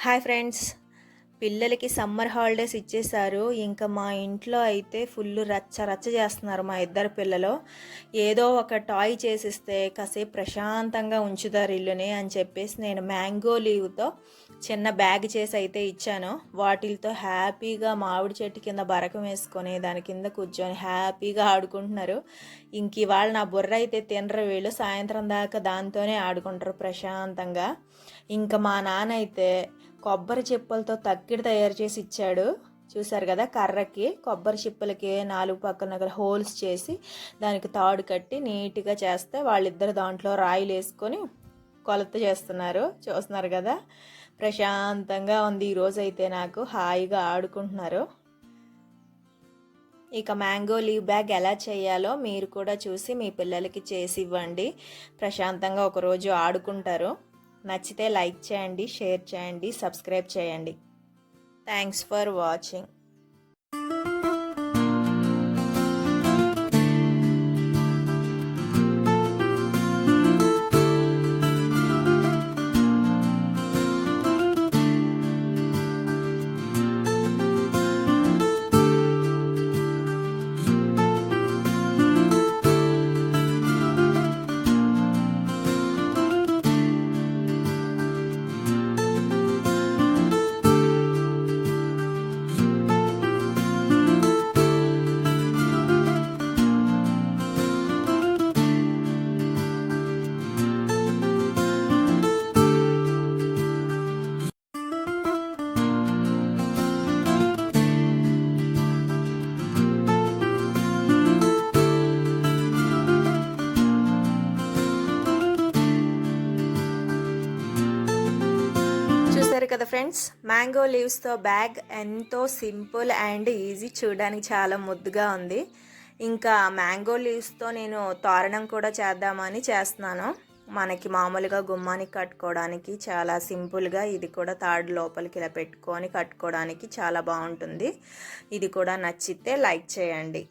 Hi friends, పిల్లలకి summer holidays ఇచ్చేశారు. ఇంకా మా ఇంట్లో అయితే ఫుల్ రచ్చ రచ్చ చేస్తున్నారు మా ఇద్దరు పిల్లలు. ఏదో ఒక టాయ్ చేసిస్తే కాసేపు ప్రశాంతంగా ఉంచుతారు ఇల్లుని అని చెప్పేసి నేను మ్యాంగో లీవ్తో చిన్న బ్యాగ్ చేసి అయితే ఇచ్చాను. వాటితో హ్యాపీగా మామిడి చెట్టు కింద బరకం వేసుకొని దాని కింద కూర్చొని హ్యాపీగా ఆడుకుంటున్నారు. ఇంక ఇవాళ నా బుర్ర అయితే తినరు వీళ్ళు, సాయంత్రం దాకా దాంతోనే ఆడుకుంటారు ప్రశాంతంగా. ఇంకా మా నాన్న అయితే కొబ్బరి చిప్పలతో తక్కిడి తయారు చేసి ఇచ్చాడు. చూసారు కదా, కర్రకి కొబ్బరి చిప్పలకి 4 పక్కన హోల్స్ చేసి దానికి తాడు కట్టి నీట్గా చేస్తే వాళ్ళిద్దరు దాంట్లో రాయిలు వేసుకొని కొలత చేస్తున్నారు. చూస్తున్నారు కదా, ప్రశాంతంగా ఉంది ఈరోజు అయితే. నాకు హాయిగా ఆడుకుంటున్నారు. ఇక మ్యాంగో లీవ్ బ్యాగ్ ఎలా చేయాలో మీరు కూడా చూసి మీ పిల్లలకి చేసి ఇవ్వండి. ప్రశాంతంగా ఒకరోజు ఆడుకుంటారు. నచ్చితే లైక్ చేయండి, షేర్ చేయండి, సబ్స్క్రైబ్ చేయండి. Thanks for watching. చూసారు కదా ఫ్రెండ్స్, మ్యాంగో లీవ్స్తో బ్యాగ్ ఎంతో సింపుల్ అండ్ ఈజీ, చూడడానికి చాలా ముద్దుగా ఉంది. ఇంకా మ్యాంగో లీవ్స్తో నేను తోరణం కూడా చేద్దామని చేస్తున్నాను. మనకి మామూలుగా గుమ్మానికి కట్టుకోవడానికి చాలా సింపుల్గా, ఇది కూడా తాడు లోపలికి ఇలా పెట్టుకొని కట్టుకోవడానికి చాలా బాగుంటుంది. ఇది కూడా నచ్చితే లైక్ చేయండి.